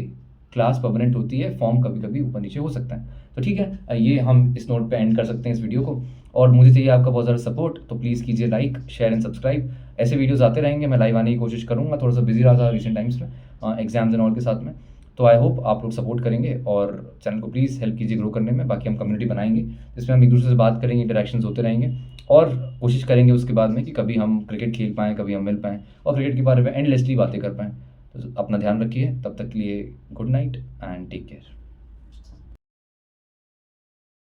Class permanent होती है, फॉर्म कभी कभी ऊपर नीचे हो सकता है। तो ठीक है, ये हम इस नोट पे एंड कर सकते हैं इस वीडियो को, और मुझे चाहिए आपका बहुत ज़्यादा सपोर्ट, तो प्लीज़ कीजिए लाइक, शेयर एंड सब्सक्राइब। ऐसे वीडियोज़ आते रहेंगे, मैं लाइव आने की कोशिश करूँगा। थोड़ा सा बिजी रहा था रिसेंट टाइम्स में एग्जाम्स एंड ऑल के साथ में, तो आई होप आप लोग सपोर्ट करेंगे और चैनल को प्लीज़ हेल्प कीजिए ग्रो करने में। बाकी हम कम्युनिटी बनाएंगे जिसमें हम एक दूसरे से बात करेंगे, इंटरेक्शंस होते रहेंगे, और कोशिश करेंगे उसके बाद में कि कभी हम क्रिकेट खेल पाएँ, कभी हम मिल पाएँ, और क्रिकेट के बारे में एंडलेसली बातें कर पाएँ। तो अपना ध्यान रखिए, तब तक के लिए good night and take care.